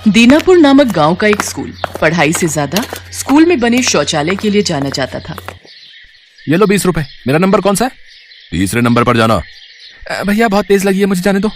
दीनापुर नामक गांव का एक स्कूल पढ़ाई से ज्यादा स्कूल में बने शौचालय के लिए जाना जाता था। ये लो 20 रुपए। मेरा नंबर कौन सा है? तीसरे नंबर पर जाना। भैया बहुत तेज लगी है, मुझे जाने दो।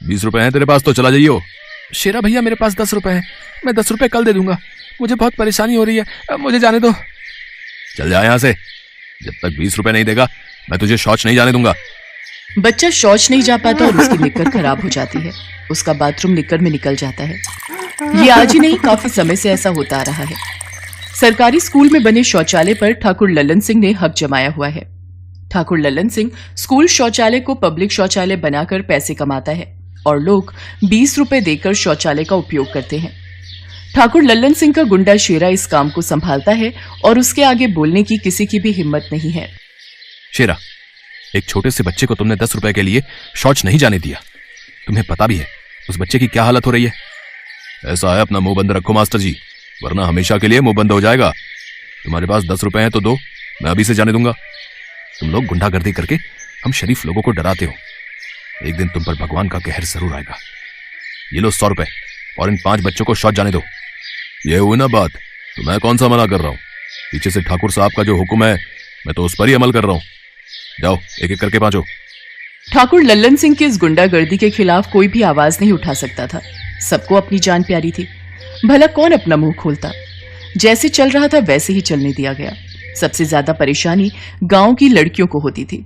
20 रुपए हैं तेरे पास तो चला जाइयो। शेरा भैया मेरे पास 10 रुपए हैं, मैं 10 रुपए कल दे दूंगा, मुझे बहुत परेशानी हो रही है, मुझे जाने दो। चल जा यहाँ से, जब तक 20 रुपए नहीं देगा मैं तुझे शौच नहीं जाने दूंगा। बच्चा शौच नहीं जा पाता और उसकी निक्कर खराब हो जाती है। उसका बाथरूम निक्कर में निकल जाता है। ये आज ही नहीं, काफी समय से ऐसा होता आ रहा है। सरकारी स्कूल में बने शौचालय पर ठाकुर लल्लन सिंह ने हक जमाया हुआ है। ठाकुर लल्लन सिंह स्कूल शौचालय को पब्लिक शौचालय बनाकर पैसे कमाता है और लोग 20 रुपए देकर शौचालय का उपयोग करते हैं। ठाकुर लल्लन सिंह का गुंडा शेरा इस काम को संभालता है और उसके आगे बोलने की किसी की भी हिम्मत नहीं है। शेरा, एक छोटे से बच्चे को तुमने 10 रुपए के लिए शौच नहीं जाने दिया। तुम्हें पता भी है उस बच्चे की क्या हालत हो रही है। ऐसा है, अपना मुंह बंद रखो मास्टर जी, वरना हमेशा के लिए मुंह बंद हो जाएगा। तुम्हारे पास 10 रुपए हैं तो दो, मैं अभी से जाने दूंगा। तुम लोग गुंडागर्दी करके हम शरीफ लोगों को डराते हो, एक दिन तुम पर भगवान का कहर जरूर आएगा। ये लो 100 रुपए और इन 5 बच्चों को शौच जाने दो। ये हुई ना बात, तो मैं कौन सा मना कर रहा हूं। पीछे से ठाकुर साहब का जो हुक्म है मैं तो उस पर ही अमल कर रहा हूं। जाओ एक एक करके पांचो। ठाकुर लल्लन सिंह की इस गुंडागर्दी के खिलाफ कोई भी आवाज नहीं उठा सकता था। सबको अपनी जान प्यारी थी, भला कौन अपना मुंह खोलता। जैसे चल रहा था वैसे ही चलने दिया गया। सबसे ज्यादा परेशानी गांव की लड़कियों को होती थी।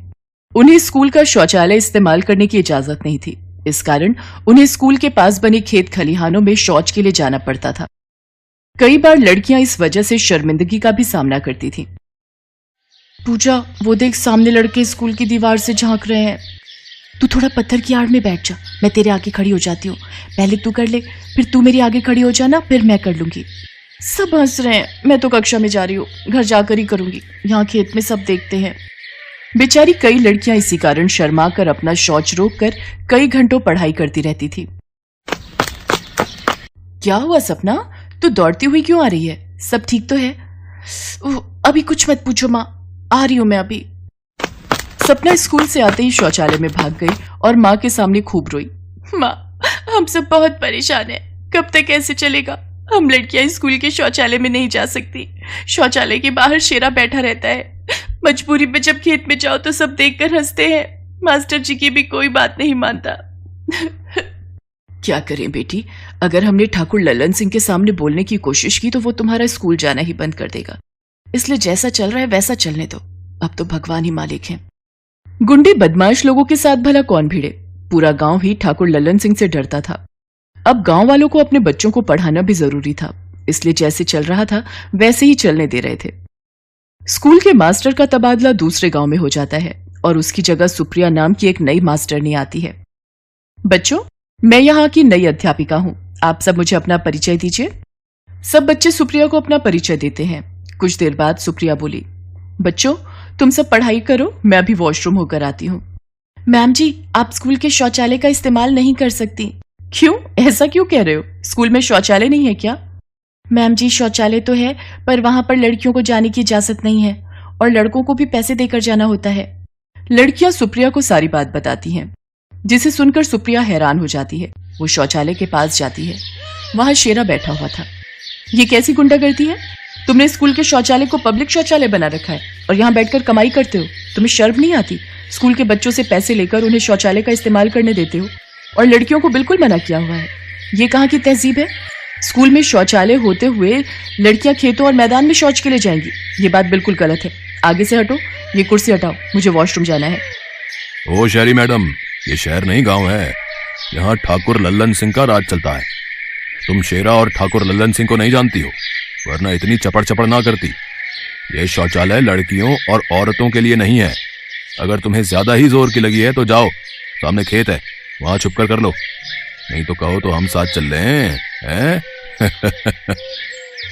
उन्हें स्कूल का शौचालय इस्तेमाल करने की इजाजत नहीं थी। इस कारण उन्हें स्कूल के पास बने खेत खलिहानों में शौच के लिए जाना पड़ता था। कई बार लड़कियां इस वजह से शर्मिंदगी का भी सामना करती थीं। पूजा, वो देख सामने लड़के स्कूल की दीवार से झांक रहे हैं। तू थोड़ा पत्थर की आड़ में बैठ जा, मैं तेरे आगे खड़ी हो जाती हूँ। पहले तू कर ले, फिर तू मेरे आगे खड़ी हो जाना, फिर मैं कर लूंगी। सब हंस रहे हैं, मैं तो कक्षा में जा रही हूँ, घर जाकर ही करूंगी, यहाँ खेत में सब देखते हैं। बेचारी कई लड़कियां इसी कारण शर्मा कर अपना शौच रोककर कई घंटों पढ़ाई करती रहती थी। क्या हुआ सपना, तू दौड़ती हुई क्यों आ रही है? सब ठीक तो है? अभी कुछ मत पूछो माँ, आ रही हूं मैं अभी। सपना स्कूल से आते ही शौचालय में भाग गई और माँ के सामने खूब रोई। माँ, हम सब बहुत परेशान हैं, कब तक ऐसे चलेगा? हम लड़कियां स्कूल के शौचालय में नहीं जा सकती। शौचालय के बाहर शेरा बैठा रहता है। मजबूरी में जब खेत में जाओ तो सब देखकर हंसते हैं। मास्टर जी की भी कोई बात नहीं मानता। क्या करें बेटी, अगर हमने ठाकुर लल्लन सिंह के सामने बोलने की कोशिश की तो वो तुम्हारा स्कूल जाना ही बंद कर देगा। इसलिए जैसा चल रहा है वैसा चलने दो, अब तो भगवान ही मालिक हैं। गुंडे बदमाश लोगों के साथ भला कौन भिड़े? पूरा गांव ही ठाकुर लल्लन सिंह से डरता था। अब गांव वालों को अपने बच्चों को पढ़ाना भी जरूरी था, इसलिए जैसे चल रहा था वैसे ही चलने दे रहे थे। स्कूल के मास्टर का तबादला दूसरे गांव में हो जाता है और उसकी जगह सुप्रिया नाम की एक नई मास्टरनी आती है। बच्चों, मैं यहाँ की नई अध्यापिका हूँ, आप सब मुझे अपना परिचय दीजिए। सब बच्चे सुप्रिया को अपना परिचय देते हैं। कुछ देर बाद सुप्रिया बोली, बच्चों तुम सब पढ़ाई करो, मैं अभी वॉशरूम होकर आती हूँ। मैम जी, आप स्कूल के शौचालय का इस्तेमाल नहीं कर सकती। क्यों, ऐसा क्यों कह रहे हो? स्कूल में शौचालय नहीं है क्या? मैम जी, शौचालय तो है पर वहां पर लड़कियों को जाने की इजाजत नहीं है और लड़कों को भी पैसे देकर जाना होता है। लड़कियां सुप्रिया को सारी बात बताती हैं, जिसे सुनकर सुप्रिया हैरान हो जाती है। वो शौचालय के पास जाती है, वहां शेरा बैठा हुआ था। ये कैसी गुंडागर्दी है? तुमने स्कूल के शौचालय को पब्लिक शौचालय बना रखा है और यहाँ बैठकर कमाई करते हो। तुम्हें शर्म नहीं आती? स्कूल के बच्चों से पैसे लेकर उन्हें शौचालय का इस्तेमाल करने देते हो और लड़कियों को बिल्कुल मना किया हुआ है। ये कहाँ की तहजीब है? स्कूल में शौचालय होते हुए लड़कियां खेतों और मैदान में शौच के लिए जाएंगी, ये बात बिल्कुल गलत है। आगे से हटो, ये कुर्सी हटाओ, मुझे वॉशरूम जाना है। ओ शहरी मैडम, ये शहर नहीं गांव है, यहाँ ठाकुर लल्लन सिंह का राज चलता है। तुम शेरा और ठाकुर लल्लन सिंह को नहीं जानती हो, वरना इतनी चपड़ चपड़ ना करती। ये शौचालय लड़कियों और औरतों के लिए नहीं है। अगर तुम्हें ज्यादा ही जोर की लगी है तो जाओ, सामने खेत है, वहां छुप कर लो, नहीं तो कहो तो हम साथ चल रहे हैं।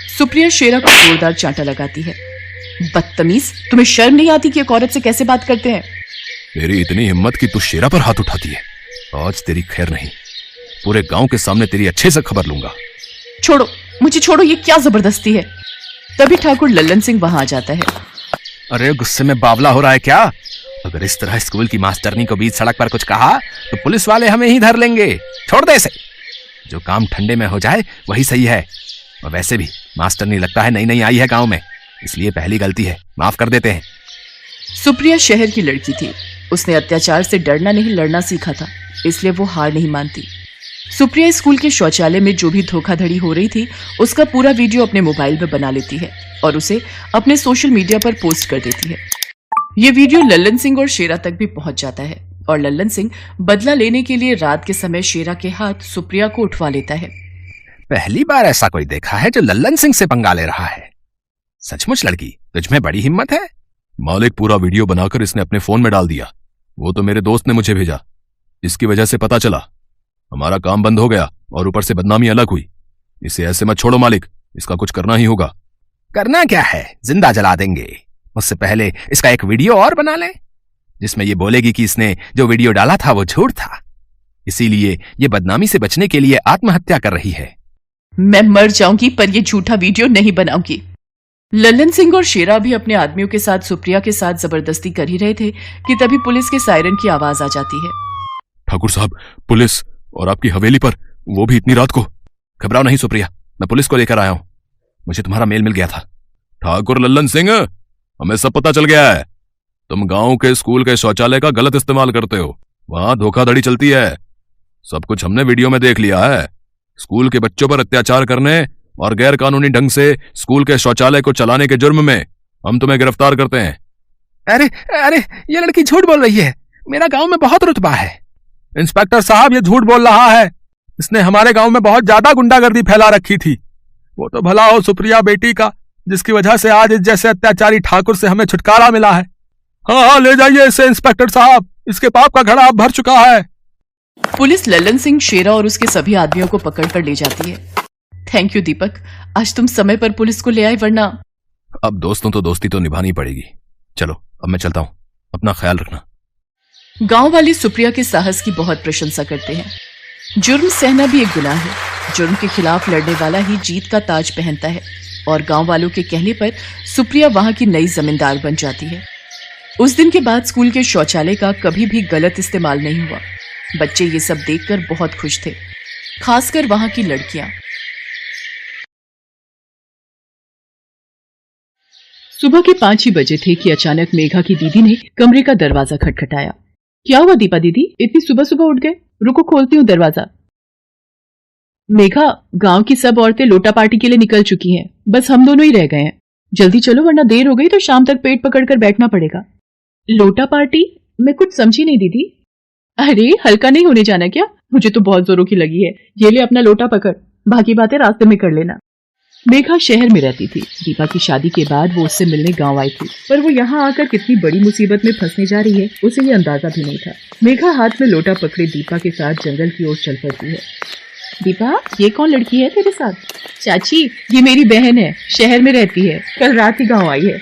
सुप्रिया शेरा को जोरदार चांटा लगाती है। बदतमीज, तुम्हें शर्म नहीं आती कि एक औरत से कैसे बात करते हैं? तेरी इतनी हिम्मत कि तू शेरा पर हाथ उठाती है। आज तेरी खैर नहीं, पूरे गांव के सामने तेरी अच्छे से खबर लूंगा। छोड़ो, मुझे छोड़ो, ये क्या जबरदस्ती है? तभी ठाकुर लल्लन सिंह वहां आ जाता है। अरे गुस्से में बावला हो रहा है क्या? अगर इस तरह स्कूल की मास्टरनी को बीच सड़क पर कुछ कहा तो पुलिस वाले हमें ही धर लेंगे, छोड़ दे इसे। जो काम ठंडे में हो जाए वही सही है। और वैसे भी मास्टर नहीं लगता है नई नई आई है गांव में, इसलिए पहली गलती है, माफ कर देते हैं। सुप्रिया शहर की लड़की थी। उसने अत्याचार से डरना नहीं लड़ना सीखा था, इसलिए वो हार नहीं मानती। सुप्रिया स्कूल के शौचालय में जो भी धोखाधड़ी हो रही थी उसका पूरा वीडियो अपने मोबाइल में बना लेती है और उसे अपने सोशल मीडिया पर पोस्ट कर देती है। ये वीडियो लल्लन सिंह और शेरा तक भी पहुंच जाता है और लल्लन सिंह बदला लेने के लिए रात के समय शेरा के हाथ सुप्रिया को उठवा लेता है। पहली बार ऐसा कोई देखा है जो लल्लन सिंह से पंगा ले रहा है। सचमुच लड़की, तुझमें बड़ी हिम्मत है। मालिक पूरा वीडियो बनाकर इसने अपने फोन में डाल दिया। वो तो मेरे दोस्त ने मुझे भेजा, इसकी वजह से पता चला। हमारा काम बंद हो गया और ऊपर से बदनामी अलग हुई। इसे ऐसे मत छोड़ो मालिक, इसका कुछ करना ही होगा। करना क्या है, जिंदा जला देंगे। उससे पहले इसका एक वीडियो और बना लें जिसमें ये बोलेगी कि इसने जो वीडियो डाला था वो झूठ था, इसीलिए ये बदनामी से बचने के लिए आत्महत्या कर रही है। मैं मर जाऊंगी पर ये झूठा वीडियो नहीं बनाऊंगी। लल्लन सिंह और शेरा भी अपने आदमियों के साथ सुप्रिया के साथ जबरदस्ती कर ही रहे थे कि तभी पुलिस के सायरन की आवाज आ जाती है। ठाकुर साहब, पुलिस, और आपकी हवेली पर, वो भी इतनी रात को। घबराओ नहीं सुप्रिया, मैं पुलिस को लेकर आया हूं। मुझे तुम्हारा मेल मिल गया था। ठाकुर लल्लन सिंह, हमें सब पता चल गया है। तुम गांव के स्कूल के शौचालय का गलत इस्तेमाल करते हो, वहां धोखाधड़ी चलती है। सब कुछ हमने वीडियो में देख लिया है। स्कूल के बच्चों पर अत्याचार करने और गैर कानूनी ढंग से स्कूल के शौचालय को चलाने के जुर्म में हम तुम्हें गिरफ्तार करते हैं। अरे अरे, ये लड़की झूठ बोल रही है। मेरा गांव में बहुत रुतबा है। इंस्पेक्टर साहब, ये झूठ बोल रहा है। इसने हमारे गांव में बहुत ज्यादा गुंडागर्दी फैला रखी थी। वो तो भला हो सुप्रिया बेटी का, जिसकी वजह से आज इस जैसे अत्याचारी ठाकुर से हमें छुटकारा मिला है। हाँ, ले जाइए इसे इंस्पेक्टर साहब, इसके पाप का घड़ा अब भर चुका है। पुलिस लल्लन सिंह, शेरा और उसके सभी आदमियों को पकड़कर ले जाती है। थैंक यू दीपक, आज तुम समय पर पुलिस को ले आए, वरना। अब दोस्तों तो दोस्ती तो निभानी पड़ेगी। चलो अब मैं चलता हूं, अपना ख्याल रखना। गांव वाले सुप्रिया के साहस की बहुत प्रशंसा करते हैं। जुर्म सहना भी एक गुनाह है। जुर्म के खिलाफ लड़ने वाला ही जीत का ताज पहनता है और गांव वालों के कहने पर सुप्रिया वहां की नई जमींदार बन जाती है। उस दिन के बाद स्कूल के शौचालय का कभी भी गलत इस्तेमाल नहीं हुआ। बच्चे ये सब देखकर बहुत खुश थे, खासकर वहां की लड़कियां। सुबह के 5 ही बजे थे कि अचानक मेघा की दीदी ने कमरे का दरवाजा खटखटाया। क्या हुआ दीपा दीदी, इतनी सुबह सुबह उठ गए? रुको, खोलती हूँ दरवाजा। मेघा, गांव की सब औरतें लोटा पार्टी के लिए निकल चुकी हैं, बस हम दोनों ही रह गए हैं। जल्दी चलो वरना देर हो गई तो शाम तक पेट पकड़कर बैठना पड़ेगा। लोटा पार्टी? मैं कुछ समझी नहीं दीदी। अरे हल्का नहीं होने जाना क्या? मुझे तो बहुत जोरों की लगी है। ये ले अपना लोटा पकड़, बाकी बातें रास्ते में कर लेना। मेघा शहर में रहती थी। दीपा की शादी के बाद वो उससे मिलने गांव आई थी, पर वो यहाँ आकर कितनी बड़ी मुसीबत में फंसने जा रही है उसे ये अंदाजा भी नहीं था। मेघा हाथ में लोटा पकड़े दीपा के साथ जंगल की ओर चल पड़ती है। दीपा, ये कौन लड़की है तेरे साथ? चाची, ये मेरी बहन है, शहर में रहती है, कल रात ही गाँव आई है।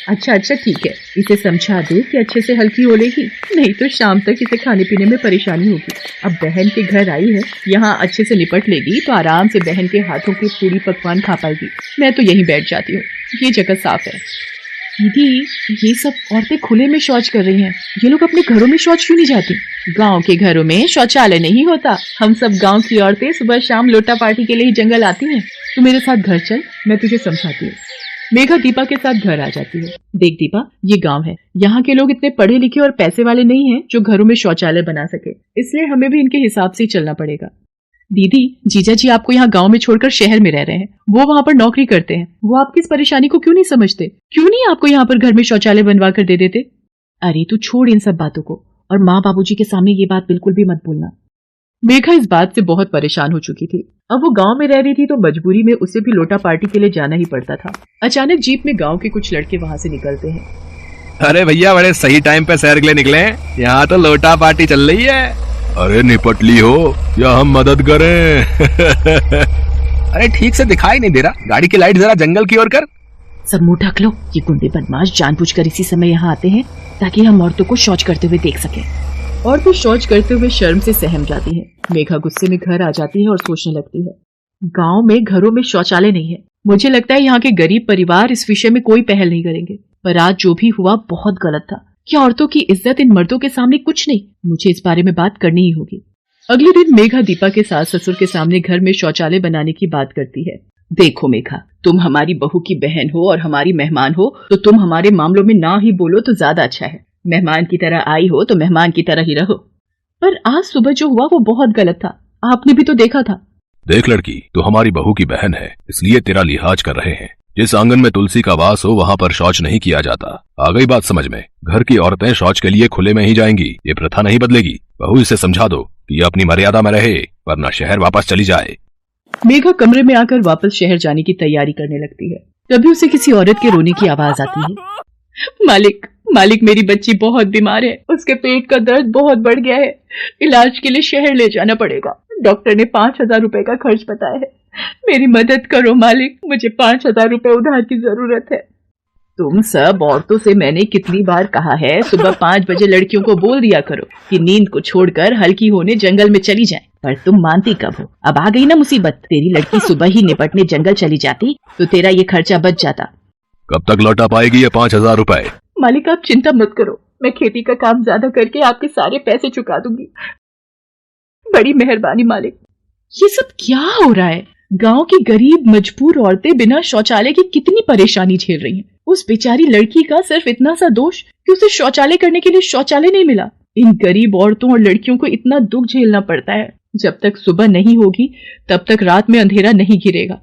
अच्छा अच्छा ठीक है, इसे समझा दे कि अच्छे से हल्की हो लेगी, नहीं तो शाम तक इसे खाने पीने में परेशानी होगी। अब बहन के घर आई है, यहाँ अच्छे से निपट लेगी तो आराम से बहन के हाथों के पूरी पकवान खा पाएगी। मैं तो यहीं बैठ जाती हूँ, ये जगह साफ है। दीदी, ये सब औरतें खुले में शौच कर रही हैं, ये लोग अपने घरों में शौच क्यों नहीं जाती? गांव के घरों में शौचालय नहीं होता। हम सब गांव की औरतें सुबह शाम लोटा पार्टी के लिए ही जंगल आती हैं। तू मेरे साथ घर चल, मैं तुझे समझाती हूँ। मेघा दीपा के साथ घर आ जाती है। देख दीपा, ये गांव है, यहाँ के लोग इतने पढ़े लिखे और पैसे वाले नहीं हैं जो घरों में शौचालय बना सके, इसलिए हमें भी इनके हिसाब से ही चलना पड़ेगा। दीदी, जीजा जी आपको यहाँ गांव में छोड़कर शहर में रह रहे हैं, वो वहाँ पर नौकरी करते हैं, वो आपकी इस परेशानी को क्यों नहीं समझते? क्यों नहीं आपको यहाँ पर घर में शौचालय बनवा कर दे देते? अरे तू छोड़ इन सब बातों को, और माँ बाबूजी के सामने ये बात बिल्कुल भी मत बोलना। मेघा इस बात से बहुत परेशान हो चुकी थी। अब वो गांव में रह रही थी तो मजबूरी में उसे भी लोटा पार्टी के लिए जाना ही पड़ता था। अचानक जीप में गांव के कुछ लड़के वहां से निकलते हैं। अरे भैया, बड़े सही टाइम पे सैर के लिए निकले हैं, यहाँ तो लोटा पार्टी चल रही है। अरे निपट ली हो या हम मदद करें? अरे ठीक से दिखाई नहीं दे रहा, गाड़ी की लाइट जरा जंगल की ओर कर। सब मुंह ढक लो, ये गुंडे बदमाश जानबूझकर इसी समय यहाँ आते हैं ताकि हम औरतों को शौच करते हुए देख सके। और तो शौच करते हुए शर्म से सहम जाती है। मेघा गुस्से में घर आ जाती है और सोचने लगती है, गांव में घरों में शौचालय नहीं है। मुझे लगता है यहाँ के गरीब परिवार इस विषय में कोई पहल नहीं करेंगे, पर आज जो भी हुआ बहुत गलत था। क्या औरतों की इज्जत इन मर्दों के सामने कुछ नहीं? मुझे इस बारे में बात करनी ही होगी। अगले दिन मेघा दीपा के सास ससुर के सामने घर में शौचालय बनाने की बात करती है। देखो मेघा, तुम हमारी बहू की बहन हो और हमारी मेहमान हो, तो तुम हमारे मामलों में ना ही बोलो तो ज्यादा अच्छा है। मेहमान की तरह आई हो तो मेहमान की तरह ही रहो। पर आज सुबह जो हुआ वो बहुत गलत था, आपने भी तो देखा था। देख लड़की, तो हमारी बहू की बहन है, इसलिए तेरा लिहाज कर रहे हैं। जिस आंगन में तुलसी का वास हो वहाँ पर शौच नहीं किया जाता। आ गई बात समझ में? घर की औरतें शौच के लिए खुले में ही जाएंगी, ये प्रथा नहीं बदलेगी। बहू इसे समझा दो कि ये अपनी मर्यादा में रहे, वरना शहर वापस चली जाए। मेघा कमरे में आकर वापस शहर जाने की तैयारी करने लगती है। तभी उसे किसी औरत के रोने की आवाज आती है। मालिक, मालिक, मेरी बच्ची बहुत बीमार है, उसके पेट का दर्द बहुत बढ़ गया है, इलाज के लिए शहर ले जाना पड़ेगा। डॉक्टर ने 5,000 रुपए का खर्च बताया है, मेरी मदद करो मालिक, मुझे 5,000 रुपए उधार की जरूरत है। तुम सब औरतों से मैंने कितनी बार कहा है, सुबह 5 बजे लड़कियों को बोल दिया करो कि नींद को छोड़कर हल्की होने जंगल में चली जाएं, पर तुम मानती कब हो। अब आ गई ना मुसीबत, तेरी लड़की सुबह ही निपटने जंगल चली जाती तो तेरा ये खर्चा बच जाता। कब तक लौटा पाएगी ये 5,000 रुपए? मालिक आप चिंता मत करो, मैं खेती का काम ज्यादा करके आपके सारे पैसे चुका दूंगी। बड़ी मेहरबानी मालिक। ये सब क्या हो रहा है? गांव की गरीब मजबूर औरतें बिना शौचालय की कितनी परेशानी झेल रही हैं। उस बेचारी लड़की का सिर्फ इतना सा दोष कि उसे शौचालय करने के लिए शौचालय नहीं मिला। इन गरीब औरतों और लड़कियों को इतना दुख झेलना पड़ता है। जब तक सुबह नहीं होगी तब तक रात में अंधेरा नहीं घिरेगा।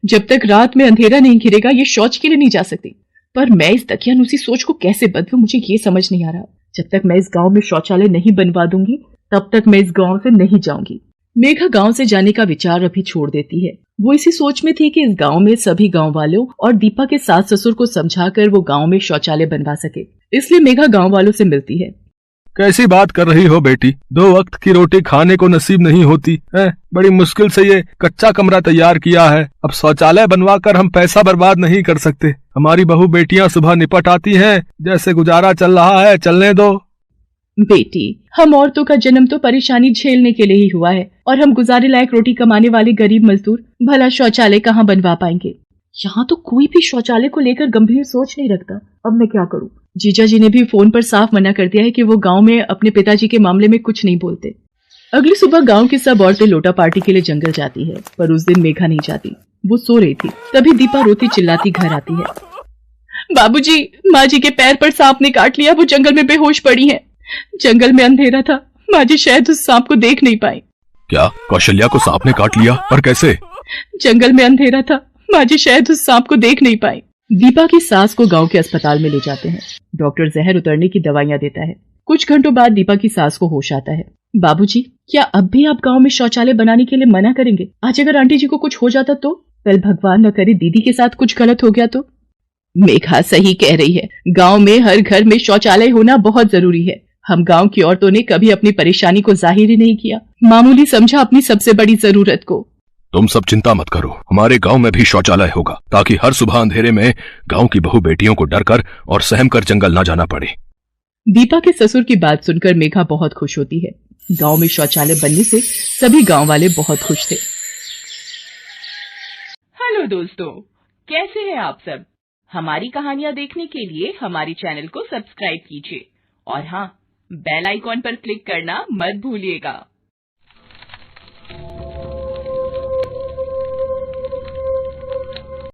जब तक रात में अंधेरा नहीं घिरेगा ये शौच के लिए नहीं जा सकती। पर मैं इस दकियानूसी सोच को कैसे बदलूं, मुझे ये समझ नहीं आ रहा। जब तक मैं इस गांव में शौचालय नहीं बनवा दूंगी तब तक मैं इस गांव से नहीं जाऊंगी। मेघा गांव से जाने का विचार अभी छोड़ देती है। वो इसी सोच में थी कि इस गांव में सभी गांव वालों और दीपा के सास ससुर को समझाकर वो गांव में शौचालय बनवा सके। इसलिए मेघा गांव वालों से मिलती है। कैसी बात कर रही हो बेटी, 2 वक्त की रोटी खाने को नसीब नहीं होती है। बड़ी मुश्किल से ये कच्चा कमरा तैयार किया है, अब शौचालय बनवा कर हम पैसा बर्बाद नहीं कर सकते। हमारी बहू बेटियां सुबह निपट आती हैं, जैसे गुजारा चल रहा है चलने दो। बेटी, हम औरतों का जन्म तो परेशानी झेलने के लिए ही हुआ है, और हम गुजारे लायक रोटी कमाने वाले गरीब मजदूर भला शौचालय कहाँ बनवा पाएंगे। यहाँ तो कोई भी शौचालय को लेकर गंभीर सोच नहीं रखता। अब मैं क्या करूँ? जीजा जी ने भी फोन पर साफ मना कर दिया है कि वो गांव में अपने पिताजी के मामले में कुछ नहीं बोलते। अगली सुबह गांव की सब औरतें लोटा पार्टी के लिए जंगल जाती है, पर उस दिन मेघा नहीं जाती। वो सो रही थी। तभी दीपा रोती चिल्लाती घर आती है। बाबूजी, माँ जी के पैर पर सांप ने काट लिया, वो जंगल में बेहोश पड़ी हैं। जंगल में अंधेरा था, माँ जी शायद उस सांप को देख नहीं पाई। क्या कौशल्या को सांप ने काट लिया? पर कैसे? जंगल में अंधेरा था, माँ जी शायद उस सांप को देख नहीं पाई। दीपा की सास को गांव के अस्पताल में ले जाते हैं। डॉक्टर जहर उतरने की दवाइयां देता है। कुछ घंटों बाद दीपा की सास को होश आता है। बाबूजी, क्या अब भी आप गांव में शौचालय बनाने के लिए मना करेंगे? आज अगर आंटी जी को कुछ हो जाता तो? कल भगवान न करे दीदी के साथ कुछ गलत हो गया तो? मेघा सही कह रही है, गांव में हर घर में शौचालय होना बहुत जरूरी है। हम गांव की औरतों ने कभी अपनी परेशानी को जाहिर ही नहीं किया, मामूली समझा अपनी सबसे बड़ी जरूरत को। तुम सब चिंता मत करो, हमारे गांव में भी शौचालय होगा, ताकि हर सुबह अंधेरे में गांव की बहू बेटियों को डर कर और सहम कर जंगल न जाना पड़े। दीपा के ससुर की बात सुनकर मेघा बहुत खुश होती है। गांव में शौचालय बनने से सभी गांव वाले बहुत खुश थे। हेलो दोस्तों, कैसे हैं आप सब? हमारी कहानियां देखने के लिए हमारे चैनल को सब्सक्राइब कीजिए और हाँ, बेल आइकॉन पर क्लिक करना मत भूलिएगा।